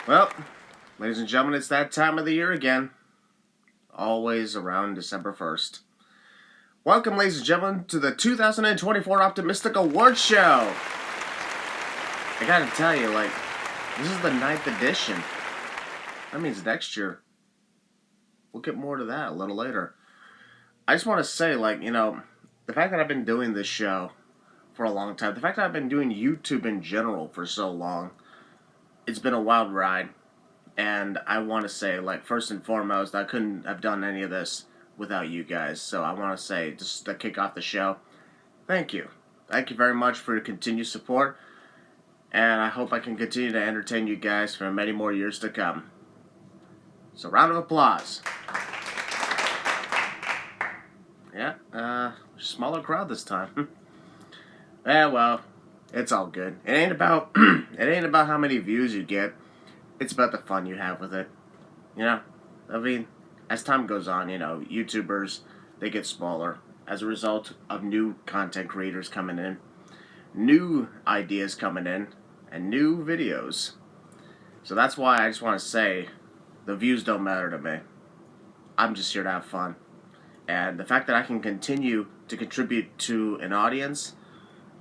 Well, ladies and gentlemen, it's that time of the year again. Always around December 1st. Welcome, ladies and gentlemen, to the 2024 Optimistic Awards Show. I gotta tell you, this is the 9th edition. That means next year. We'll get more to that a little later. I just want to say, the fact that I've been doing this show for a long time, the fact that I've been doing YouTube in general for so long, it's been a wild ride. And I want to say, first and foremost, I couldn't have done any of this without you guys. So I want to say, just to kick off the show, thank you. Thank you very much for your continued support. And I hope I can continue to entertain you guys for many more years to come. So, round of applause. Yeah, smaller crowd this time. Yeah, well, it's all good. It ain't about how many views you get. It's about the fun you have with it. I mean, as time goes on, YouTubers, they get smaller as a result of new content creators coming in, new ideas coming in, and new videos. So that's why I just want to say, the views don't matter to me. I'm just here to have fun. And the fact that I can continue to contribute to an audience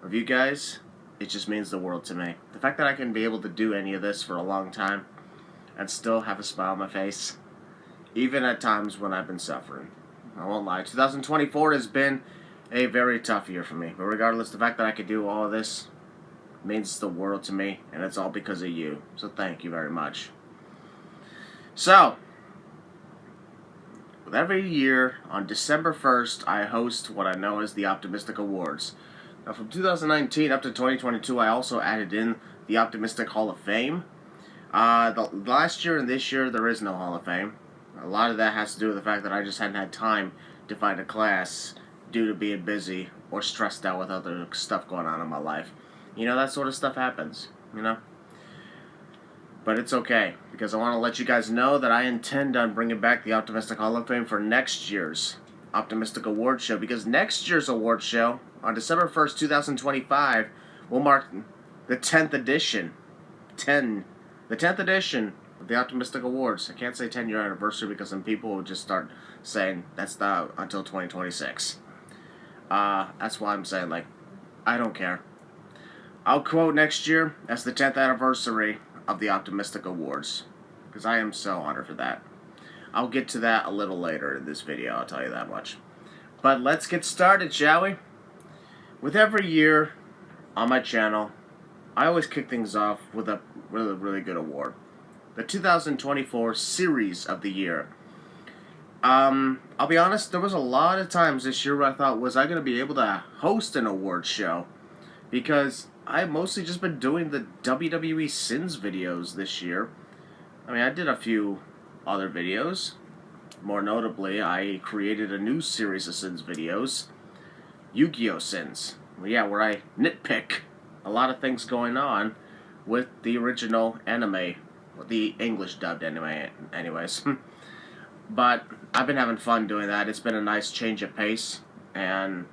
of you guys, it just means the world to me. The fact that I can be able to do any of this for a long time and still have a smile on my face, even at times when I've been suffering. I won't lie. 2024 has been a very tough year for me. But regardless, the fact that I could do all of this means the world to me, and it's all because of you. So thank you very much. So, with every year, on December 1st, I host what I know as the Optimistic Awards. Now, from 2019 up to 2022, I also added in the Optimistic Hall of Fame. The last year and this year, there is no Hall of Fame. A lot of that has to do with the fact that I just hadn't had time to find a class due to being busy or stressed out with other stuff going on in my life. That sort of stuff happens, But it's okay, because I want to let you guys know that I intend on bringing back the Optimistic Hall of Fame for next year's Optimistic Award Show, because next year's award show, on December 1st, 2025, will mark the 10th edition. The 10th edition of the Optimistic Awards. I can't say 10-year anniversary because some people will just start saying that's not until 2026. That's why I'm saying, I don't care. I'll quote next year as the 10th anniversary of the Optimistic Awards, because I am so honored for that. I'll get to that a little later in this video, I'll tell you that much. But let's get started, shall we? With every year on my channel, I always kick things off with a really good award. The 2024 Series of the Year. I'll be honest, there was a lot of times this year where I thought, was I going to be able to host an award show? Because I've mostly just been doing the WWE Sins videos this year. I mean, I did a few other videos. More notably, I created a new series of Sins videos. Yu-Gi-Oh! Sins. Where I nitpick a lot of things going on with the original anime. The English dubbed anime, anyways. But I've been having fun doing that. It's been a nice change of pace. And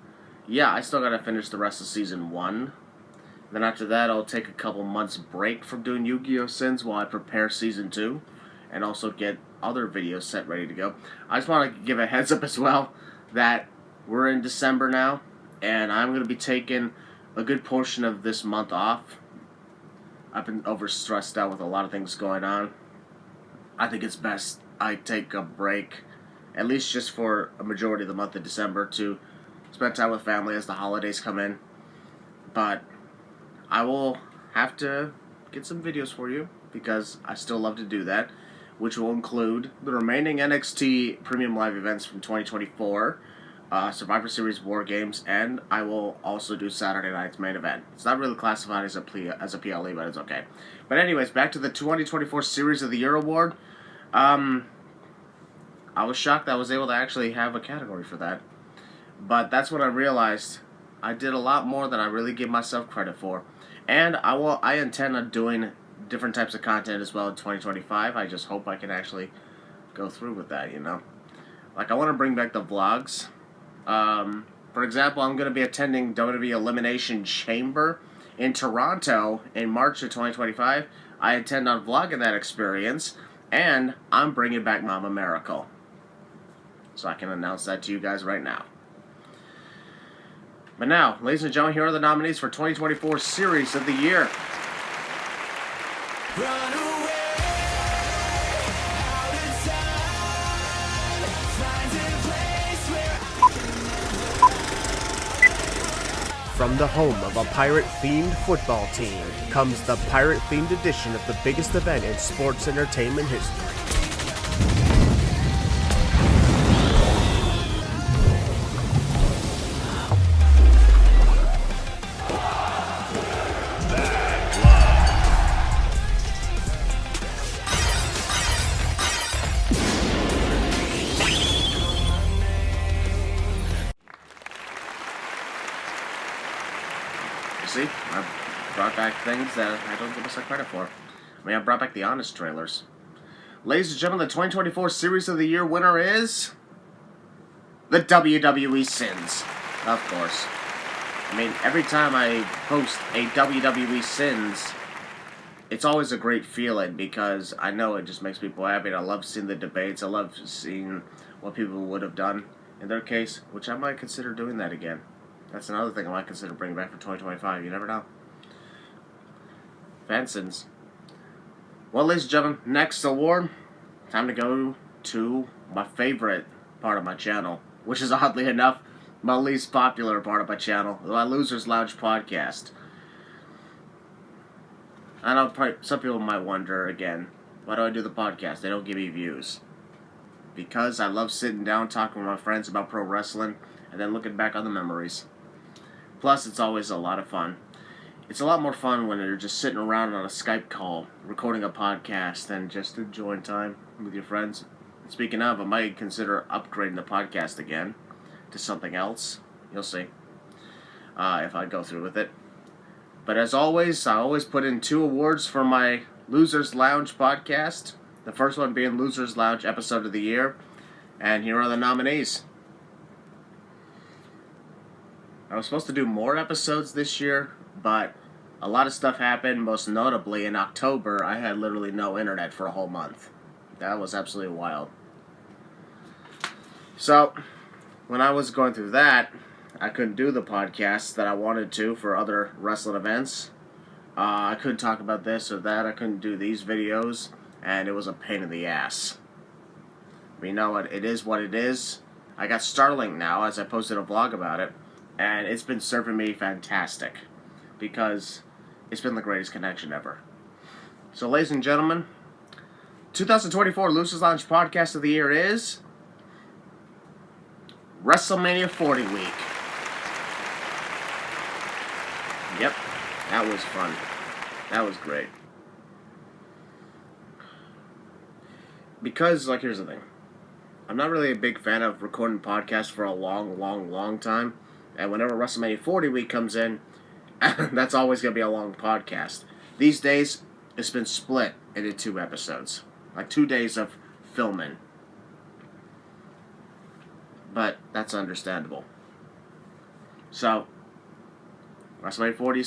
yeah, I still gotta finish the rest of Season 1. Then after that, I'll take a couple months break from doing Yu-Gi-Oh! Sins while I prepare Season 2. And also get other videos set ready to go. I just want to give a heads up as well that we're in December now. And I'm going to be taking a good portion of this month off. I've been overstressed out with a lot of things going on. I think it's best I take a break, at least just for a majority of the month of December, to spend time with family as the holidays come in. But I will have to get some videos for you, because I still love to do that, which will include the remaining NXT Premium Live events from 2024, Survivor Series War Games, and I will also do Saturday night's main event. It's not really classified as a PLE, but it's okay. But anyways, back to the 2024 Series of the Year award. I was shocked that I was able to actually have a category for that. But that's when I realized I did a lot more than I really give myself credit for. And I intend on doing different types of content as well in 2025. I just hope I can actually go through with that, I want to bring back the vlogs. For example, I'm going to be attending WWE Elimination Chamber in Toronto in March of 2025. I intend on vlogging that experience, and I'm bringing back Mama Maracle. So I can announce that to you guys right now. But now, ladies and gentlemen, here are the nominees for 2024 Series of the Year. Run away, out of time, find a place where From the home of a pirate-themed football team comes the pirate-themed edition of the biggest event in sports entertainment history. See, I brought back things that I don't give us credit for. I mean, I brought back the honest trailers. Ladies and gentlemen, the 2024 Series of the Year winner is the WWE Sins. Of course. I mean, every time I post a WWE Sins, it's always a great feeling because I know it just makes people happy. I love seeing the debates. I love seeing what people would have done in their case, which I might consider doing that again. That's another thing I might consider bringing back for 2025. You never know. Fansins. Well, ladies and gentlemen, next award, time to go to my favorite part of my channel, which is oddly enough my least popular part of my channel, my Losers Lounge podcast. I know probably some people might wonder again, why do I do the podcast? They don't give me views. Because I love sitting down talking with my friends about pro wrestling and then looking back on the memories. Plus, it's always a lot of fun. It's a lot more fun when you're just sitting around on a Skype call, recording a podcast, and just enjoying time with your friends. And speaking of, I might consider upgrading the podcast again to something else. You'll see if I go through with it. But as always, I always put in 2 awards for my Losers Lounge podcast. The first one being Losers Lounge Episode of the Year. And here are the nominees. I was supposed to do more episodes this year, but a lot of stuff happened. Most notably, in October, I had literally no internet for a whole month. That was absolutely wild. So, when I was going through that, I couldn't do the podcasts that I wanted to for other wrestling events. I couldn't talk about this or that. I couldn't do these videos, and it was a pain in the ass. But you know what? It is what it is. I got Starlink now, as I posted a vlog about it. And it's been serving me fantastic because it's been the greatest connection ever. So, ladies and gentlemen, 2024 Losers Lounge Podcast of the Year is WrestleMania 40 week. Yep, that was fun. That was great. Because, here's the thing. I'm not really a big fan of recording podcasts for a long time. And whenever WrestleMania 40 week comes in, that's always going to be a long podcast. These days, it's been split into 2 episodes. 2 days of filming. But that's understandable. So, WrestleMania 40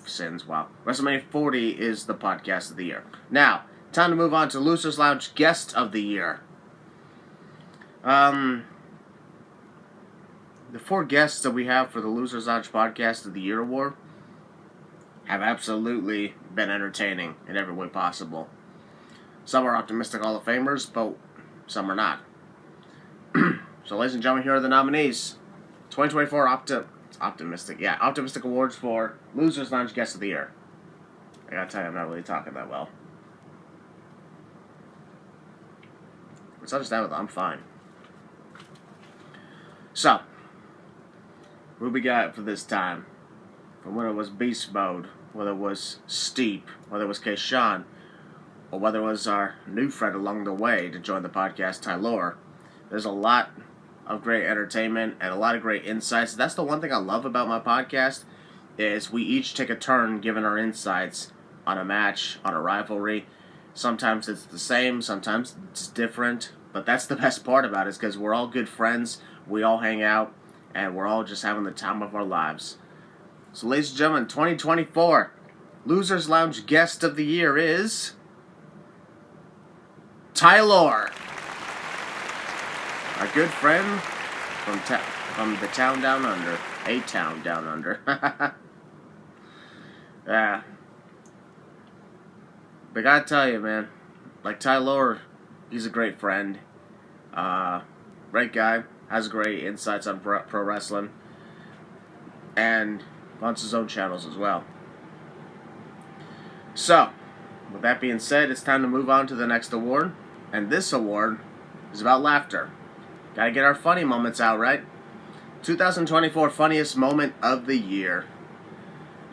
sins, wow. WrestleMania 40 is the podcast of the year. Now, time to move on to Losers Lounge Guest of the Year. The 4 guests that we have for the Losers Lounge Podcast of the Year award have absolutely been entertaining in every way possible. Some are optimistic Hall of Famers, but some are not. So, ladies and gentlemen, here are the nominees. 2024 Optimistic Awards for Losers Lounge Guest of the Year. I gotta tell you, I'm not really talking that well. Let's understand with I'm fine. So, what we got for this time? From whether it was Beast Mode, whether it was Steep, whether it was Kayshawn, or whether it was our new friend along the way to join the podcast, Tylor. There's a lot of great entertainment and a lot of great insights. That's the one thing I love about my podcast, is we each take a turn giving our insights on a match, on a rivalry. Sometimes it's the same, sometimes it's different, but that's the best part about it, is because we're all good friends, we all hang out, and we're all just having the time of our lives. So, ladies and gentlemen, 2024, Losers Lounge Guest of the Year is Tyler, our good friend from the town down under, a town down under. Yeah, but I gotta tell you, man, like Tyler, he's a great friend, great guy, has great insights on pro wrestling, and runs his own channels as well. So, with that being said, it's time to move on to the next award. And this award is about laughter. Gotta get our funny moments out, right? 2024 Funniest Moment of the Year.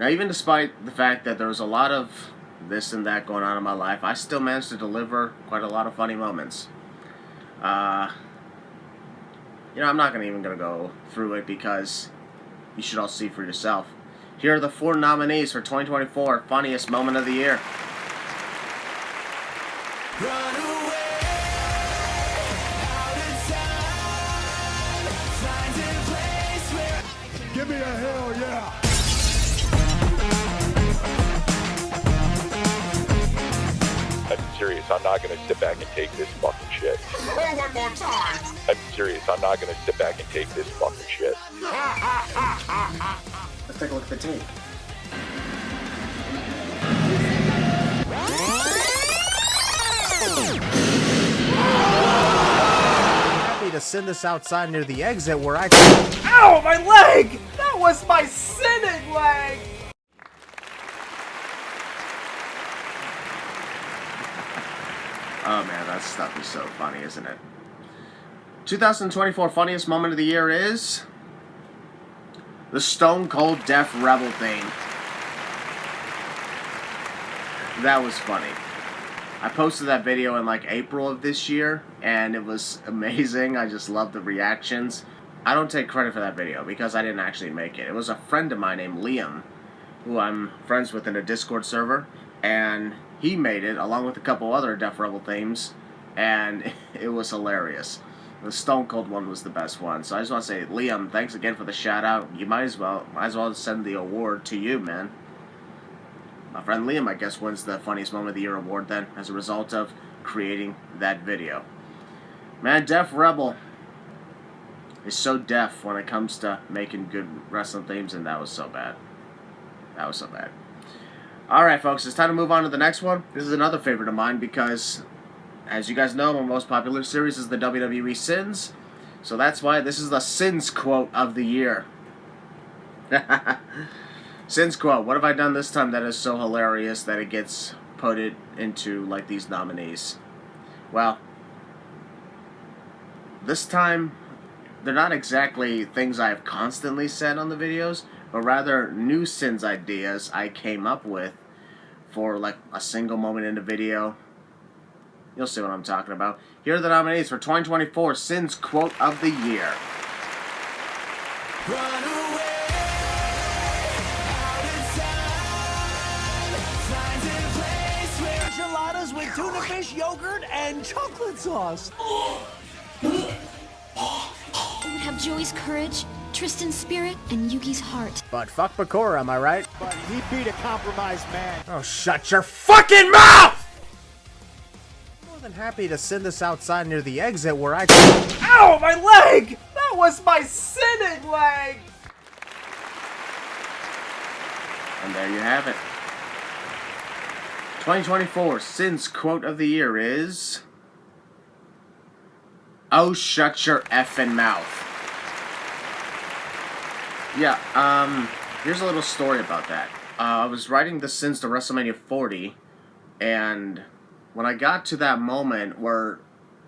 Now, even despite the fact that there was a lot of this and that going on in my life, I still managed to deliver quite a lot of funny moments. I'm not even going to go through it because you should all see for yourself. Here are the 4 nominees for 2024 Funniest Moment of the Year. Run away, out of time. Find a place where Give me a hell yeah! I'm serious. I'm not going to sit back and take this fucking shit. Say one more time! I'm serious. I'm not going to sit back and take this fucking shit. Let's take a look at the tape. Happy to send this outside near the exit where I can. Ow, my leg! That was my sinning leg! Oh man, that stuff is so funny, isn't it? 2024 Funniest Moment of the Year is the Stone Cold Deaf Rebel thing. That was funny. I posted that video in like April of this year, and it was amazing. I just loved the reactions. I don't take credit for that video because I didn't actually make it. It was a friend of mine named Liam, who I'm friends with in a Discord server, and he made it along with a couple other Deaf Rebel themes, and it was hilarious. The Stone Cold one was the best one. So I just want to say, Liam, thanks again for the shout out. You might as well send the award to you, man. My friend Liam, I guess, wins the Funniest Moment of the Year award then, as a result of creating that video. Man, Deaf Rebel is so deaf when it comes to making good wrestling themes, and that was so bad. That was so bad. Alright, folks, it's time to move on to the next one. This is another favorite of mine because, as you guys know, my most popular series is the WWE Sins. So that's why this is the Sins quote of the year. Sins quote. What have I done this time that is so hilarious that it gets put it into, like, these nominees? Well, this time, they're not exactly things I've constantly said on the videos, but rather new Sins ideas I came up with for, like, a single moment in the video. You'll see what I'm talking about. Here are the nominees for 2024 Sins Quote of the Year. run away, out of time. Find a place where Enchiladas with tuna fish, yogurt, and chocolate sauce. It would have Joey's courage, Tristan's spirit, and Yuki's heart. But fuck Bakura, am I right? But he beat a compromised man. Oh, shut your fucking mouth! More than happy to send this outside near the exit where I can. Ow, my leg! That was my sinning leg! And there you have it. 2024 Sins Quote of the Year is... Oh, shut your effing mouth. Yeah, here's a little story about that. I was writing the Sins to WrestleMania 40, and when I got to that moment where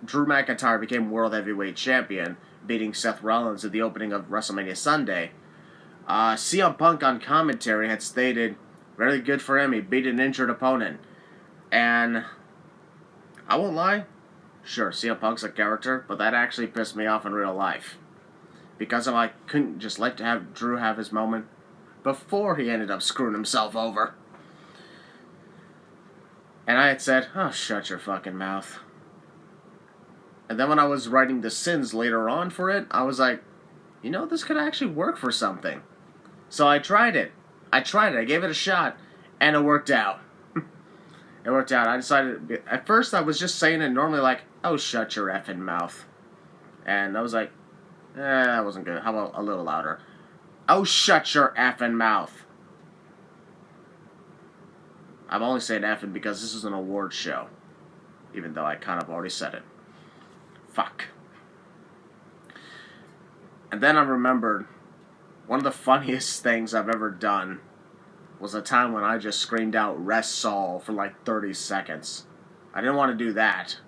Drew McIntyre became World Heavyweight Champion, beating Seth Rollins at the opening of WrestleMania Sunday, CM Punk on commentary had stated, "Very good for him, he beat an injured opponent." And I won't lie, sure, CM Punk's a character, but that actually pissed me off in real life. Because I couldn't just let to have Drew have his moment before he ended up screwing himself over. And I had said, oh, shut your fucking mouth. And then when I was writing the Sins later on for it, I was like, you know, this could actually work for something. So I tried it. I gave it a shot. And it worked out. It worked out. I decided, at first I was just saying it normally like, oh, shut your effing mouth. And I was like, that wasn't good. How about a little louder? Oh, shut your effing mouth. I'm only saying effing because this is an award show. Even though I kind of already said it. Fuck. And then I remembered one of the funniest things I've ever done was a time when I just screamed out "Rest Saul" for like 30 seconds. I didn't want to do that.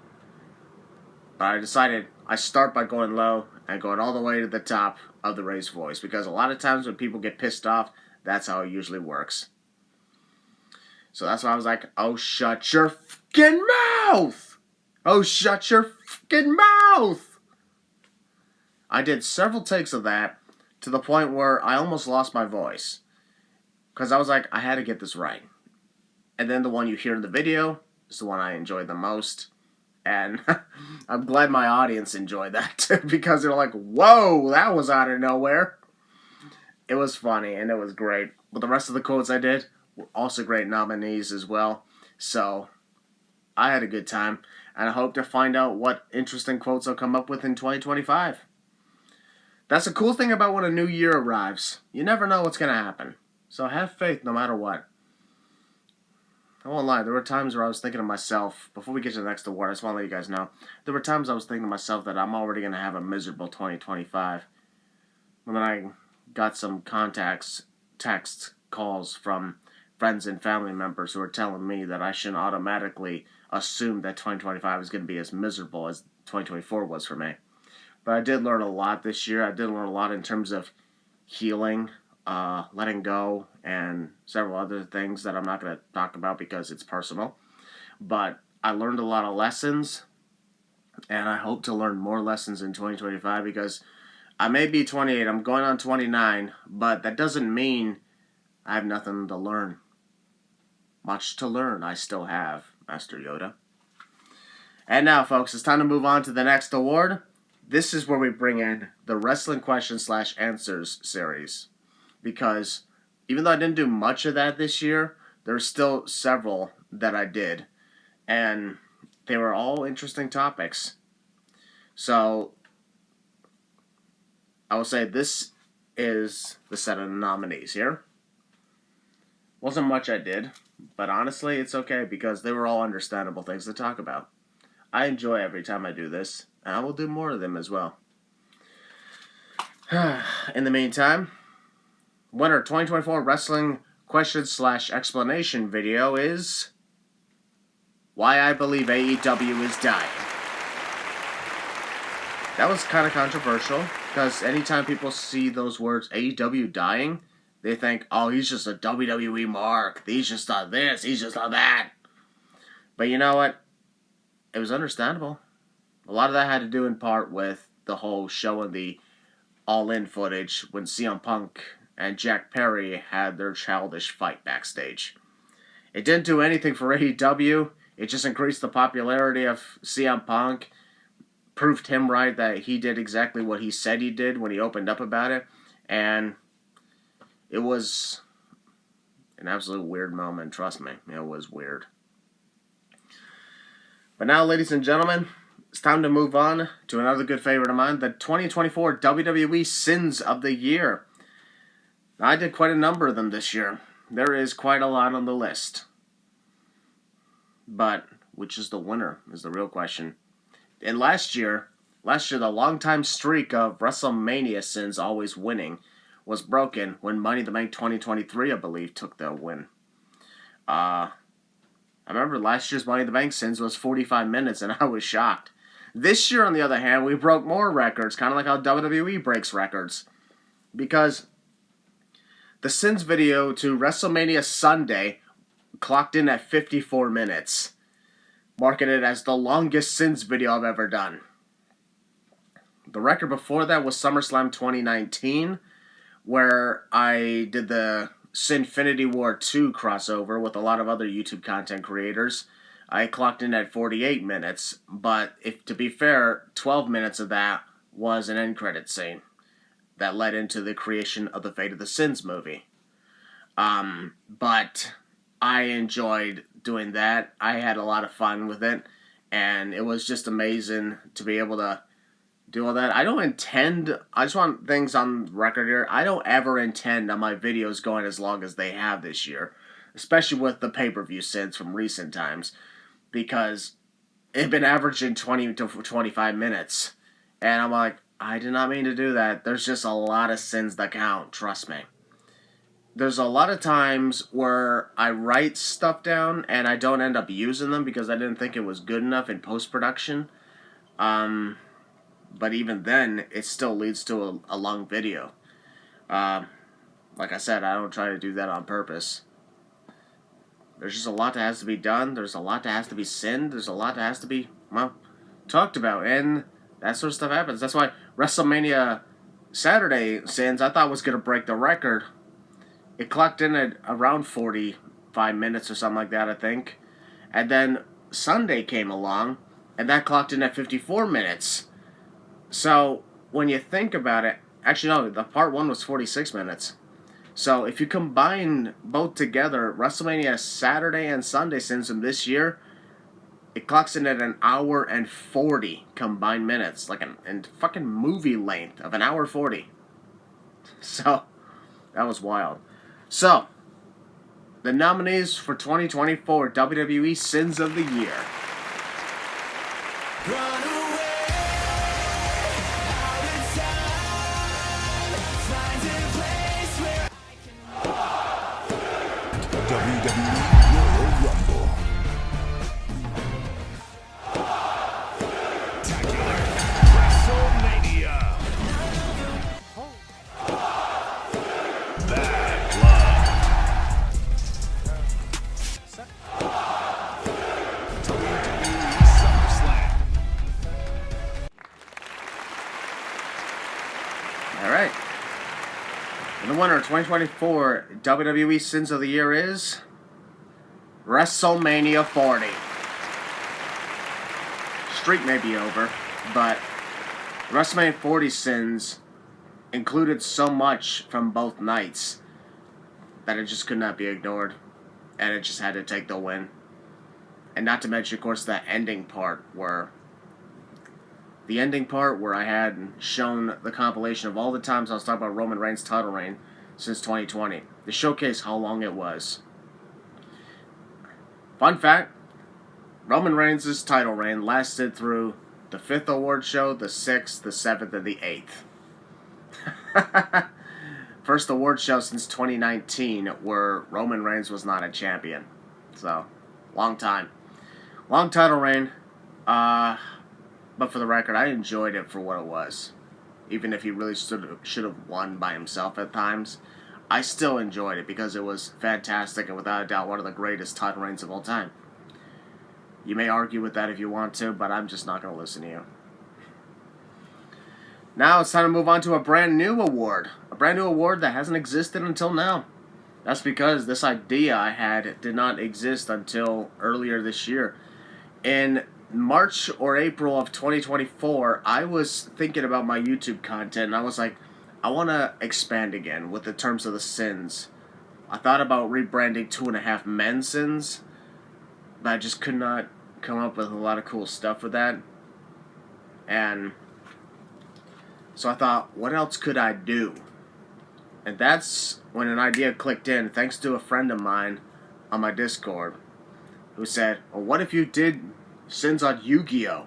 But I decided I start by going low and going all the way to the top of the raised voice. Because a lot of times when people get pissed off, that's how it usually works. So that's why I was like, oh, shut your fucking mouth! Oh, shut your fucking mouth! I did several takes of that to the point where I almost lost my voice. Because I was like, I had to get this right. And then the one you hear in the video is the one I enjoyed the most. And I'm glad my audience enjoyed that too, because they're like, whoa, that was out of nowhere. It was funny and it was great. But the rest of the quotes I did were also great nominees as well. So I had a good time. And I hope to find out what interesting quotes I'll come up with in 2025. That's the cool thing about when a new year arrives. You never know what's going to happen. So have faith no matter what. I won't lie, there were times where I was thinking to myself, before we get to the next award, I just want to let you guys know, there were times I was thinking to myself that I'm already going to have a miserable 2025. And then I got some texts, calls from friends and family members who were telling me that I shouldn't automatically assume that 2025 is going to be as miserable as 2024 was for me. But I did learn a lot this year. I did learn a lot in terms of healing, letting go, and several other things that I'm not going to talk about because it's personal. But I learned a lot of lessons, and I hope to learn more lessons in 2025 because I may be 28, I'm going on 29, but that doesn't mean I have nothing to learn. Much to learn I still have, Master Yoda. And now, folks, it's time to move on to the next award. This is where we bring in the Wrestling Questions/Answers series. Because even though I didn't do much of that this year, there's still several that I did. And they were all interesting topics. So, I will say this is the set of nominees here. Wasn't much I did, but honestly, it's okay because they were all understandable things to talk about. I enjoy every time I do this, and I will do more of them as well. In the meantime, winner 2024 Wrestling Question/Explanation video is Why I Believe AEW is Dying. That was kind of controversial, because anytime people see those words, AEW dying, they think, oh, he's just a WWE mark. He's just on this, he's just on that. But you know what? It was understandable. A lot of that had to do in part with the whole showing the all-in footage when CM Punk and Jack Perry had their childish fight backstage. It didn't do anything for AEW. It just increased the popularity of CM Punk, proved him right that he did exactly what he said he did when he opened up about it, and it was an absolute weird moment, trust me. It was weird. But now, ladies and gentlemen, it's time to move on to another good favorite of mine, the 2024 WWE Sins of the Year. I did quite a number of them this year. There is quite a lot on the list. But which is the winner is the real question. And last year, the longtime streak of WrestleMania sins always winning was broken when Money in the Bank 2023, I believe, took the win. I remember last year's Money in the Bank sins was 45 minutes, and I was shocked. This year, on the other hand, we broke more records, kind of like how WWE breaks records. Because the sins video to WrestleMania Sunday clocked in at 54 minutes, marking it as the longest sins video I've ever done. The record before that was SummerSlam 2019, where I did the Sinfinity War 2 crossover with a lot of other YouTube content creators. I clocked in at 48 minutes, but to be fair, 12 minutes of that was an end credit scene that led into the creation of the Fate of the Sins movie. But I enjoyed doing that. I had a lot of fun with it, and it was just amazing to be able to do all that. I just want things on record here. I don't ever intend on my videos going as long as they have this year, especially with the pay-per-view sins from recent times, because it's been averaging 20 to 25 minutes. And I'm like, I did not mean to do that. There's just a lot of sins that count, trust me. There's a lot of times where I write stuff down and I don't end up using them because I didn't think it was good enough in post-production. But even then, it still leads to a long video. Like I said, I don't try to do that on purpose. There's just a lot that has to be done. There's a lot that has to be sinned. There's a lot that has to be, well, talked about. And that sort of stuff happens. That's why WrestleMania Saturday sins, I thought was going to break the record. It clocked in at around 45 minutes or something like that, I think. And then Sunday came along, and that clocked in at 54 minutes. So, when you think about it, actually no, the part 1 was 46 minutes. So, if you combine both together, WrestleMania Saturday and Sunday sins from this year, it clocks in at an hour and 40 combined minutes. Like a fucking movie length of an hour 40. So, that was wild. So, the nominees for 2024 WWE Sins of the Year. Run away out of time. Find a place where WWE Royal Rumble. WrestleMania. Bad Blood. WWE SummerSlam. Alright. And the winner of 2024 WWE Sins of the Year is WrestleMania 40. Streak may be over, but WrestleMania 40 sins included so much from both nights that it just could not be ignored. And it just had to take the win. And not to mention, of course, the ending part where I had shown the compilation of all the times I was talking about Roman Reigns' title reign since 2020 to showcase how long it was. Fun fact, Roman Reigns' title reign lasted through the 5th award show, the 6th, the 7th, and the 8th. First award show since 2019 where Roman Reigns was not a champion. So, long time. Long title reign. But for the record, I enjoyed it for what it was. Even if he really should have won by himself at times, I still enjoyed it because it was fantastic and without a doubt one of the greatest title reigns of all time. You may argue with that if you want to, but I'm just not going to listen to you. Now it's time to move on to a brand new award. A brand new award that hasn't existed until now. That's because this idea I had did not exist until earlier this year. In March or April of 2024, I was thinking about my YouTube content, and I was like, I want to expand again with the terms of the sins. I thought about rebranding 2.5 Men Sins, but I just could not come up with a lot of cool stuff with that. And so I thought, what else could I do? And that's when an idea clicked in, thanks to a friend of mine on my Discord, who said, well, what if you did sins on Yu-Gi-Oh?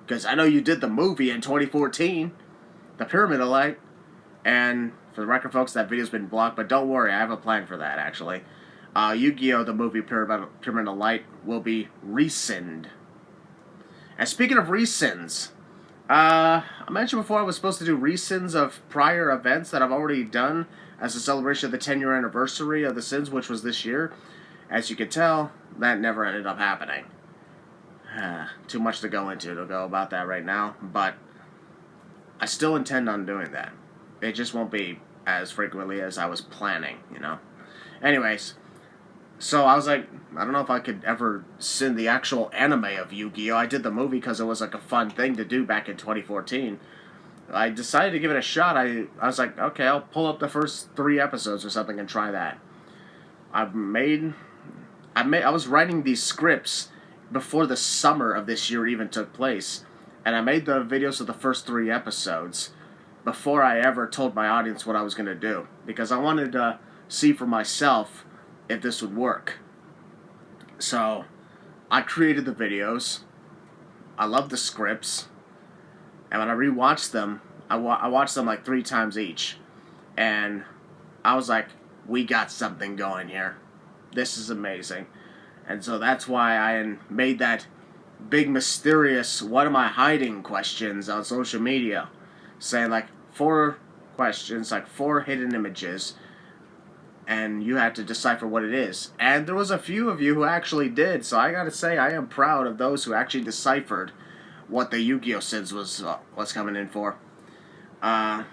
Because I know you did the movie in 2014, The Pyramid of Light. And for the record, folks, that video's been blocked, but don't worry, I have a plan for that, actually. Yu-Gi-Oh! The movie Pyramid of Light will be re-sinned. And speaking of re-sins, I mentioned before I was supposed to do re-sins of prior events that I've already done as a celebration of the 10-year anniversary of the sins, which was this year. As you can tell, that never ended up happening. Too much to go into to go about that right now, but I still intend on doing that. It just won't be as frequently as I was planning, you know. Anyways, so I was like, I don't know if I could ever sin the actual anime of Yu-Gi-Oh! I did the movie because it was like a fun thing to do back in 2014. I decided to give it a shot. I was like, okay, I'll pull up the first 3 episodes or something and try that. I've made I was writing these scripts before the summer of this year even took place, and I made the videos of the first 3 episodes before I ever told my audience what I was going to do, because I wanted to see for myself if this would work. So I created the videos. I love the scripts, and when I rewatched them, I watched them like 3 times each, and I was like, we got something going here. This is amazing. And so that's why I made that big mysterious what am I hiding questions on social media, saying like 4 questions, like 4 hidden images, and you had to decipher what it is. And there was a few of you who actually did, so I gotta say I am proud of those who actually deciphered what the Yu-Gi-Oh! Sins was coming in for. And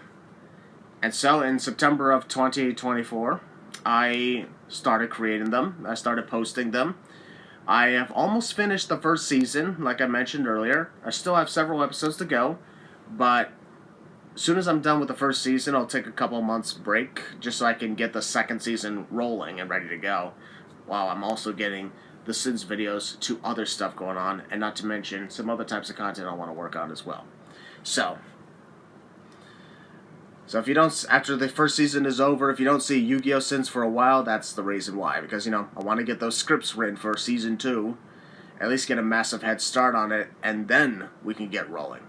so in September of 2024, I started creating them. I started posting them. I have almost finished the first season, like I mentioned earlier. I still have several episodes to go, but as soon as I'm done with the first season, I'll take a couple months break just so I can get the second season rolling and ready to go, while I'm also getting the Sins videos to other stuff going on, and not to mention some other types of content I want to work on as well. So if you don't, after the first season is over, if you don't see Yu-Gi-Oh! Sins for a while, that's the reason why. Because, you know, I want to get those scripts written for season 2, at least get a massive head start on it, and then we can get rolling.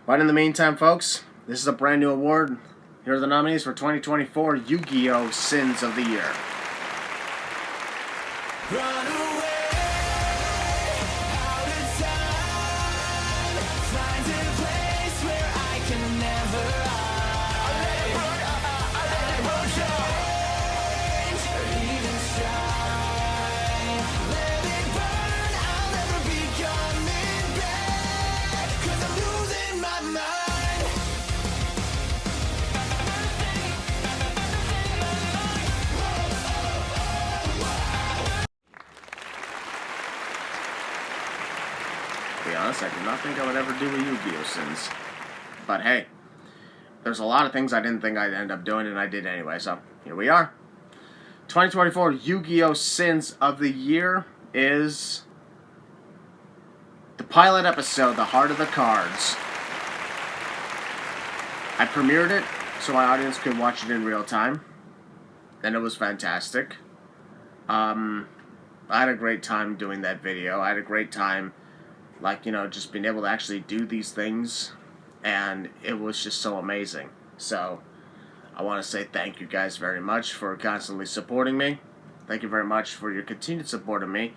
But in the meantime, folks, this is a brand new award. Here are the nominees for 2024 Yu-Gi-Oh! Sins of the Year. Run away, out of time. Find a place where I can never hide. I let it burn, change, or even shine. Let it burn, I'll never be coming back. 'Cause I'm losing my mind. To be honest, I did not think I would ever do a Yu-Gi-Oh! Sins. But hey, there's a lot of things I didn't think I'd end up doing, and I did anyway, so here we are. 2024 Yu-Gi-Oh! Sins of the Year is the pilot episode, The Heart of the Cards. I premiered it so my audience could watch it in real time, and it was fantastic. I had a great time doing that video. I had a great time, like, you know, just being able to actually do these things, and it was just so amazing. So I want to say thank you guys very much for constantly supporting me. Thank you very much for your continued support of me,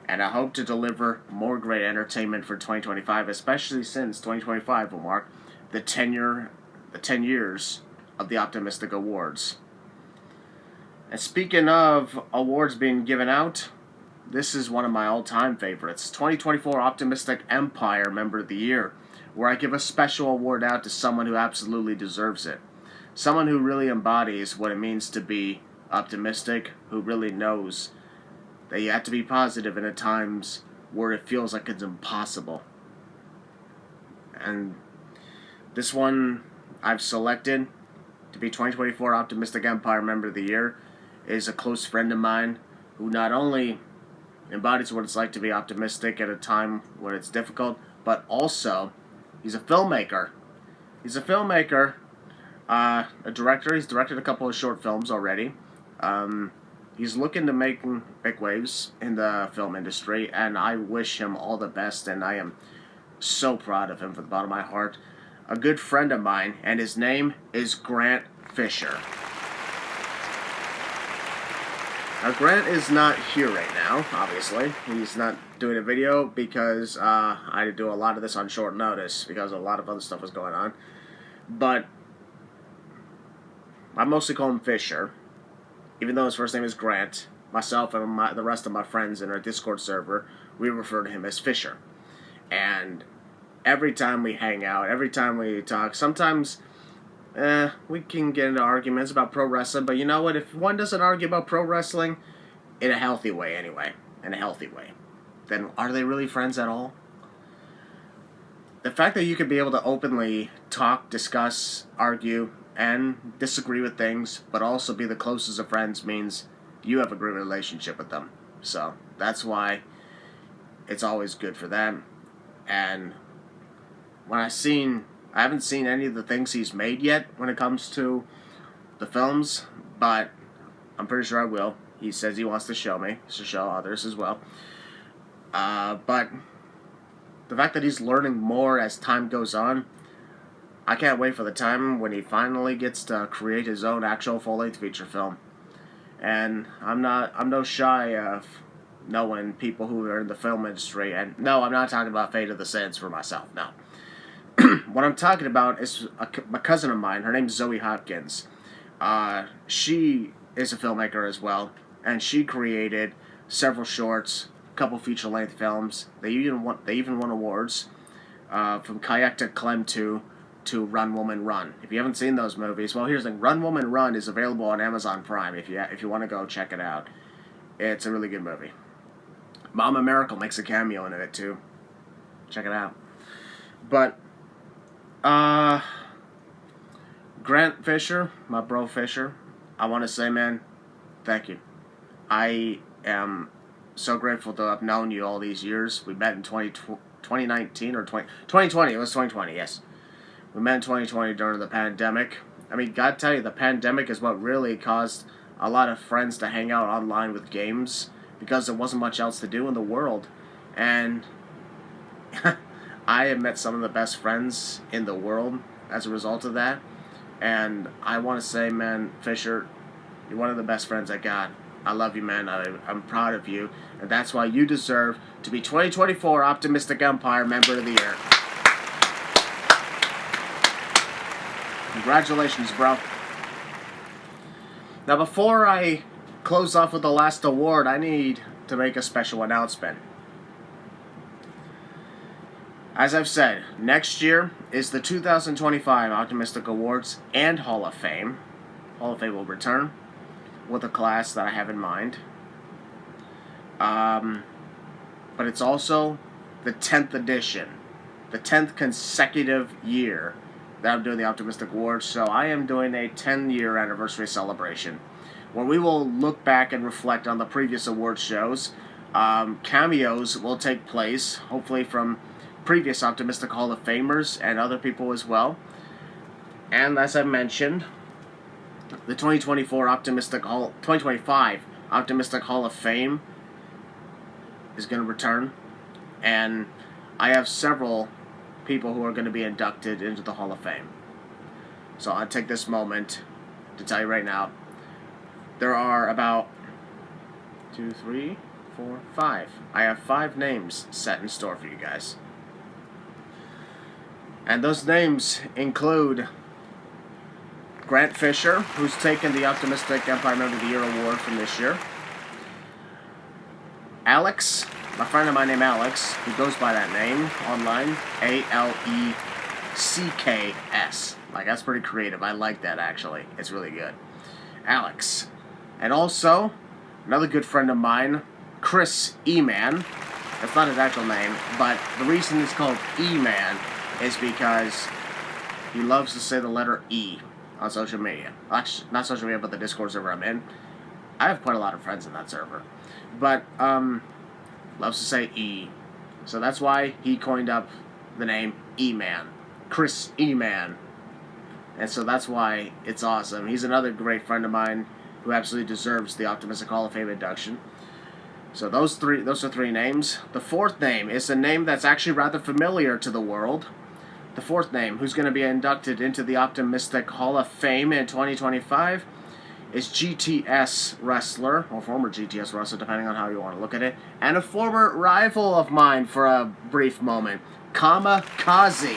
and I hope to deliver more great entertainment for 2025, especially since 2025 will mark the 10 years of the Optimistic Awards. And speaking of awards being given out, this is one of my all-time favorites, 2024 Optimistic Empire Member of the Year, where I give a special award out to someone who absolutely deserves it. Someone who really embodies what it means to be optimistic, who really knows that you have to be positive in at times where it feels like it's impossible. And this one I've selected to be 2024 Optimistic Empire Member of the Year is a close friend of mine who not only embodies what it's like to be optimistic at a time when it's difficult, but also he's a filmmaker. He's a filmmaker, a director. He's directed a couple of short films already. He's looking to make big waves in the film industry, and I wish him all the best, and I am so proud of him from the bottom of my heart. A good friend of mine, and his name is Grant Fisher. Now, Grant is not here right now, obviously. He's not doing a video because I had to do a lot of this on short notice because a lot of other stuff was going on. But I mostly call him Fisher, even though his first name is Grant. Myself and the rest of my friends in our Discord server, we refer to him as Fisher. And every time we hang out, every time we talk, sometimes we can get into arguments about pro wrestling, but you know what? If one doesn't argue about pro wrestling in a healthy way anyway, then are they really friends at all? The fact that you could be able to openly talk, discuss, argue, and disagree with things, but also be the closest of friends means you have a great relationship with them. So that's why it's always good for them. And when I haven't seen any of the things he's made yet when it comes to the films, but I'm pretty sure I will. He says he wants to show me, to show others as well. But the fact that he's learning more as time goes on, I can't wait for the time when he finally gets to create his own actual full-length feature film. And I'm no shy of knowing people who are in the film industry. And no, I'm not talking about Fate of the Saints for myself, no. What I'm talking about is a cousin of mine. Her name's Zoe Hopkins. She is a filmmaker as well, and she created several shorts, a couple feature-length films. They even won awards, from Kayak to Clem 2 to Run Woman Run. If you haven't seen those movies, well, here's the thing: Run Woman Run is available on Amazon Prime. If you want to go check it out, it's a really good movie. Mama Maracle makes a cameo in it too. Check it out. But Grant Fisher, my bro Fisher, I want to say, man, thank you. I am so grateful to have known you all these years. We met in 2019 or 2020. It was 2020, yes. We met in 2020 during the pandemic. I mean, gotta tell you, the pandemic is what really caused a lot of friends to hang out online with games because there wasn't much else to do in the world. And I have met some of the best friends in the world as a result of that. And I want to say, man, Fisher, you're one of the best friends I got. I love you, man. I'm proud of you. And that's why you deserve to be 2024 Optimistic Empire Member of the Year. Congratulations, bro. Now, before I close off with the last award, I need to make a special announcement. As I've said, next year is the 2025 Optimistic Awards and Hall of Fame. Hall of Fame will return with a class that I have in mind. But it's also the 10th edition, the 10th consecutive year that I'm doing the Optimistic Awards. So I am doing a 10-year anniversary celebration where we will look back and reflect on the previous award shows. Cameos will take place, hopefully from previous Optimistic Hall of Famers and other people as well. And as I mentioned, the 2025 Optimistic Hall of Fame is going to return, and I have several people who are going to be inducted into the Hall of Fame. So I'll take this moment to tell you right now, there are about 2, 3, 4, 5. I have 5 names set in store for you guys. And those names include Grant Fisher, who's taken the Optimistic Empire Member of the Year award from this year. Alex, my friend of mine named Alex, who goes by that name online, Alecs. Like, that's pretty creative. I like that, actually. It's really good. Alex. And also, another good friend of mine, Chris E-Man. That's not his actual name, but the reason it's called E-Man is because he loves to say the letter E on social media. Actually, not social media, but the Discord server I'm in. I have quite a lot of friends in that server. But, loves to say E. So that's why he coined up the name E-Man. Chris E-Man. And so that's why it's awesome. He's another great friend of mine who absolutely deserves the Optimistic Hall of Fame induction. So those are 3 names. The 4th name is a name that's actually rather familiar to the world. The 4th name, who's going to be inducted into the Optimistic Hall of Fame in 2025, is GTS wrestler, or former GTS wrestler, depending on how you want to look at it, and a former rival of mine for a brief moment, Kamikaze.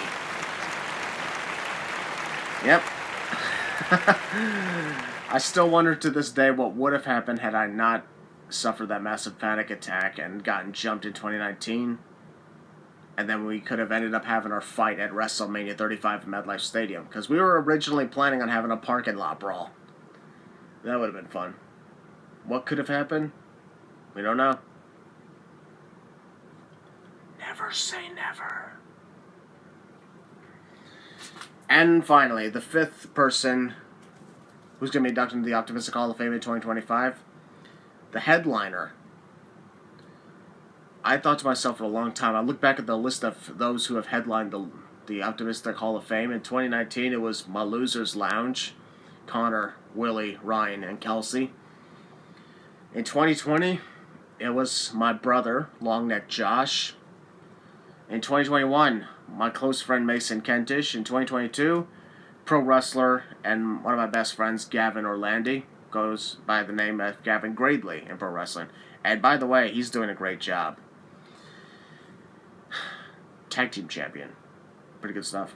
Yep. I still wonder to this day what would have happened had I not suffered that massive panic attack and gotten jumped in 2019. And then we could have ended up having our fight at WrestleMania 35 at MetLife Stadium. Because we were originally planning on having a parking lot brawl. That would have been fun. What could have happened? We don't know. Never say never. And finally, the 5th person who's going to be inducted into the Optimistic Hall of Fame in 2025 the headliner. I thought to myself for a long time, I look back at the list of those who have headlined the Optimistic Hall of Fame. In 2019, it was My Losers Lounge, Connor, Willie, Ryan, and Kelsey. In 2020, it was my brother, Longneck Josh. In 2021, my close friend Mason Kentish. In 2022, pro wrestler and one of my best friends, Gavin Orlandi, goes by the name of Gavin Gradley in pro wrestling. And by the way, he's doing a great job. Tag team champion. Pretty good stuff.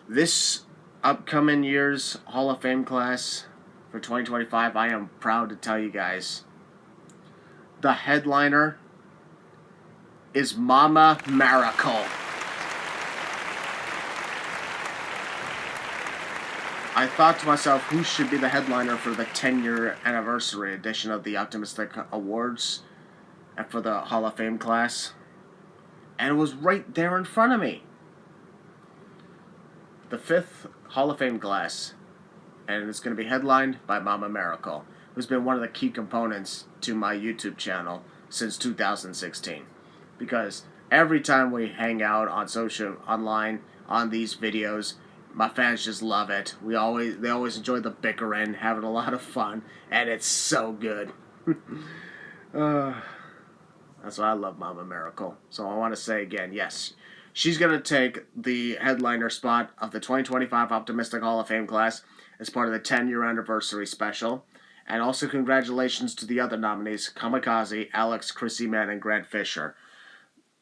This upcoming year's Hall of Fame class for 2025, I am proud to tell you guys, the headliner is Mama Maracle. I thought to myself, who should be the headliner for the 10-year anniversary edition of the Optimistic Awards and for the Hall of Fame class? And it was right there in front of me. The 5th Hall of Fame class. And it's going to be headlined by Mama Maracle, who's been one of the key components to my YouTube channel since 2016. Because every time we hang out on online, on these videos, my fans just love it. They always enjoy the bickering, having a lot of fun, and it's so good. That's why I love Mama Maracle. So I want to say again, yes, she's going to take the headliner spot of the 2025 Optimistic Hall of Fame class as part of the 10-year anniversary special. And also congratulations to the other nominees, Kamikaze, Alex, Chrissy Mann, and Grant Fisher.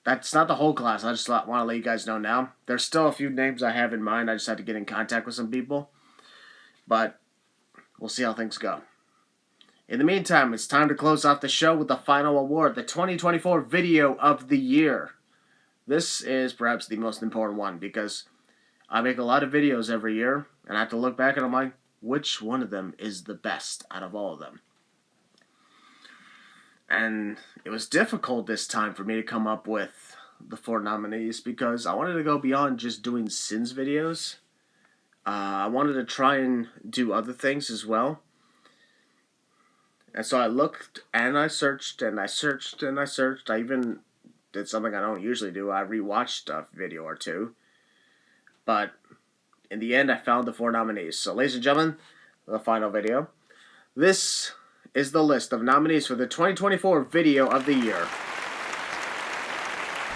That's not the whole class. I just want to let you guys know now. There's still a few names I have in mind. I just had to get in contact with some people. But we'll see how things go. In the meantime, it's time to close off the show with the final award, the 2024 Video of the Year. This is perhaps the most important one because I make a lot of videos every year, and I have to look back and I'm like, which one of them is the best out of all of them? And it was difficult this time for me to come up with the 4 nominees because I wanted to go beyond just doing Sins videos. I wanted to try and do other things as well. And so I looked and I searched and I searched and I searched. I even did something I don't usually do. I rewatched a video or two. But in the end, I found the 4 nominees. So ladies and gentlemen, the final video. This is the list of nominees for the 2024 Video of the Year.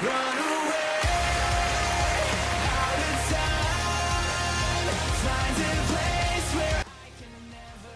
Run away out of time. Find a place where I can never.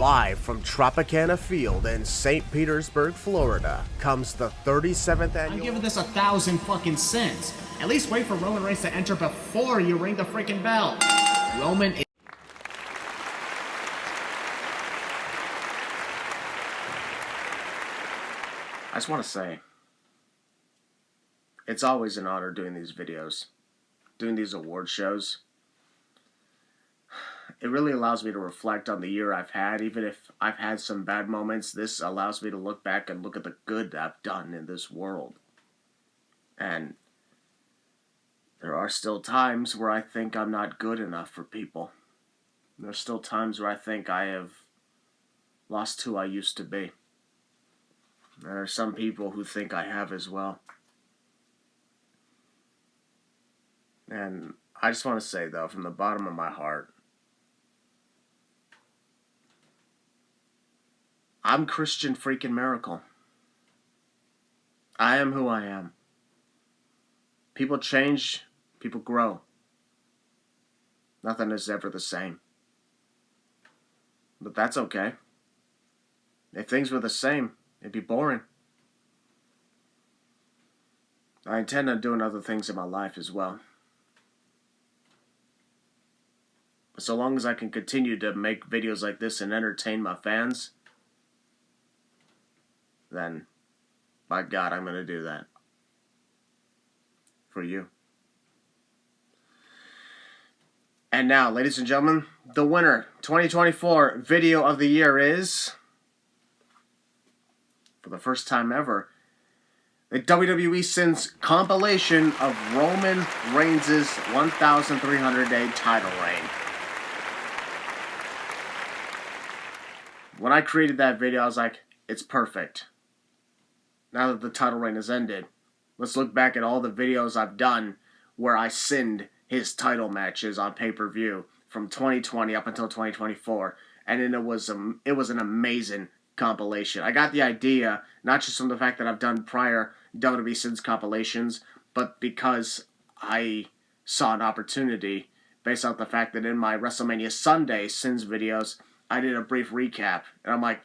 Live from Tropicana Field in St. Petersburg, Florida, comes the 37th I'm annual... giving this 1,000 fucking cents. At least wait for Roman Reigns to enter before you ring the freaking bell. Roman is... I just want to say, it's always an honor doing these videos, doing these award shows. It really allows me to reflect on the year I've had. Even if I've had some bad moments, this allows me to look back and look at the good I've done in this world. And there are still times where I think I'm not good enough for people. There's still times where I think I have lost who I used to be. There are some people who think I have as well. And I just want to say, though, from the bottom of my heart, I'm Christian freaking Maracle. I am who I am. People change, people grow. Nothing is ever the same. But that's okay. If things were the same, it'd be boring. I intend on doing other things in my life as well. But so long as I can continue to make videos like this and entertain my fans, then, by God, I'm going to do that. For you. And now, ladies and gentlemen, the winner, 2024 Video of the Year is... for the first time ever, the WWE Sins compilation of Roman Reigns' 1,300-day title reign. When I created that video, I was like, it's perfect. Now that the title reign has ended, let's look back at all the videos I've done where I sinned his title matches on pay-per-view from 2020 up until 2024, and then it was an amazing compilation. I got the idea not just from the fact that I've done prior WWE Sins compilations, but because I saw an opportunity based on the fact that in my WrestleMania Sunday Sins videos, I did a brief recap, and I'm like,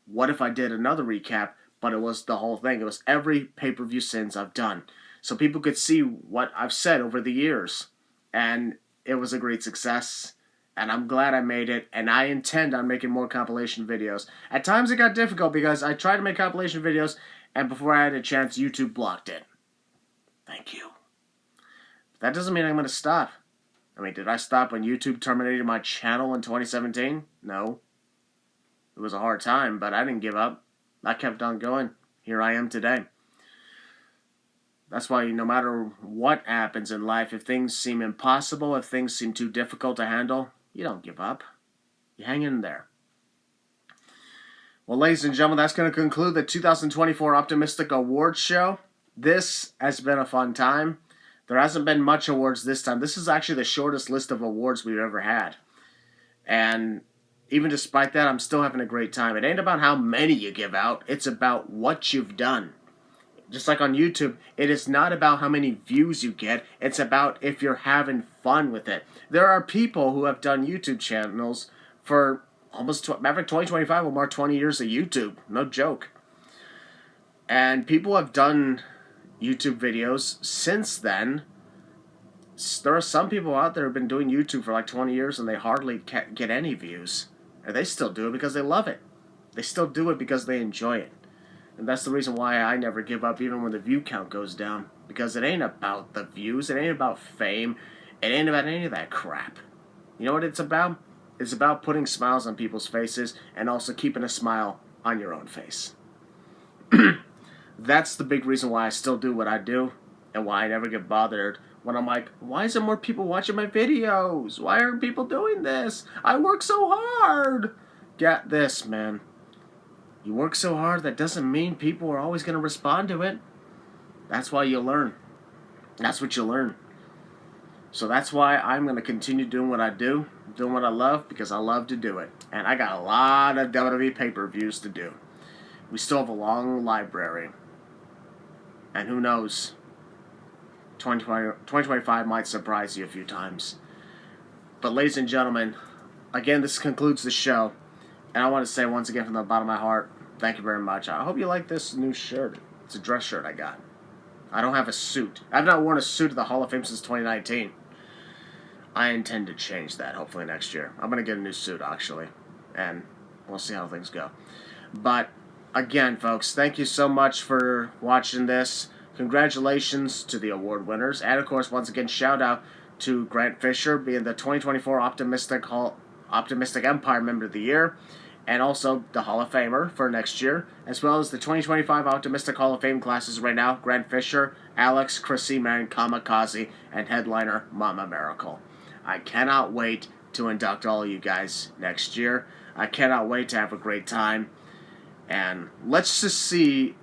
what if I did another recap, but it was the whole thing. It was every pay-per-view Sins I've done, so people could see what I've said over the years, and it was a great success. And I'm glad I made it, and I intend on making more compilation videos. At times it got difficult because I tried to make compilation videos, and before I had a chance, YouTube blocked it. Thank you. But that doesn't mean I'm going to stop. I mean, did I stop when YouTube terminated my channel in 2017? No. It was a hard time, but I didn't give up. I kept on going. Here I am today. That's why no matter what happens in life, if things seem impossible, if things seem too difficult to handle, you don't give up. You hang in there. Well, ladies and gentlemen, that's going to conclude the 2024 Optimistic Awards show. This has been a fun time. There hasn't been much awards this time. This is actually the shortest list of awards we've ever had. And even despite that, I'm still having a great time. It ain't about how many you give out. It's about what you've done. Just like on YouTube, it is not about how many views you get. It's about if you're having fun with it. There are people who have done YouTube channels for almost, Maverick 2025 will mark 20 years of YouTube. No joke. And people have done YouTube videos since then. There are some people out there who have been doing YouTube for like 20 years and they hardly get any views. And they still do it because they love it. They still do it because they enjoy it. And that's the reason why I never give up even when the view count goes down. Because it ain't about the views. It ain't about fame. It ain't about any of that crap. You know what it's about? It's about putting smiles on people's faces and also keeping a smile on your own face. That's the big reason why I still do what I do and why I never get bothered when I'm like, why isn't more people watching my videos? Why aren't people doing this? I work so hard. Get this, man. You work so hard, that doesn't mean people are always going to respond to it. That's why you learn. That's what you learn. So that's why I'm going to continue doing what I do, doing what I love, because I love to do it. And I got a lot of WWE pay-per-views to do. We still have a long library. And who knows, 2025 might surprise you a few times. But ladies and gentlemen, again, this concludes the show. And I want to say once again from the bottom of my heart, thank you very much. I hope you like this new shirt. It's a dress shirt I got. I don't have a suit. I've not worn a suit at the Hall of Fame since 2019. I intend to change that hopefully next year. I'm going to get a new suit actually. And we'll see how things go. But again, folks, thank you so much for watching this. Congratulations to the award winners. And of course, once again, shout out to Grant Fisher being the 2024 Optimistic Empire Member of the Year. And also the Hall of Famer for next year, as well as the 2025 Optimistic Hall of Fame classes right now, Grant Fisher, Alex, Chrissy Man, Kamikaze, and headliner Mama Maracle. I cannot wait to induct all of you guys next year. I cannot wait to have a great time. And let's just see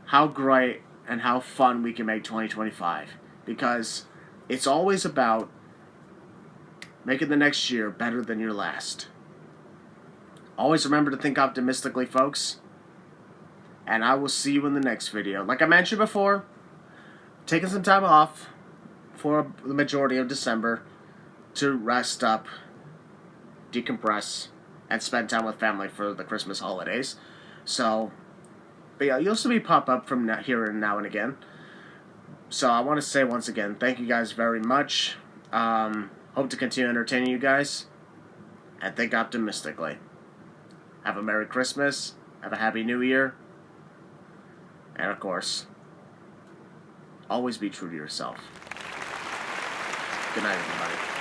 how great and how fun we can make 2025. Because it's always about making the next year better than your last. Always remember to think optimistically, folks. And I will see you in the next video. Like I mentioned before, taking some time off for the majority of December to rest up, decompress, and spend time with family for the Christmas holidays. So, but yeah, you'll see me pop up from here and now and again. So I want to say once again, thank you guys very much. Hope to continue entertaining you guys. And think optimistically. Have a Merry Christmas. Have a Happy New Year. And of course, always be true to yourself. Good night, everybody.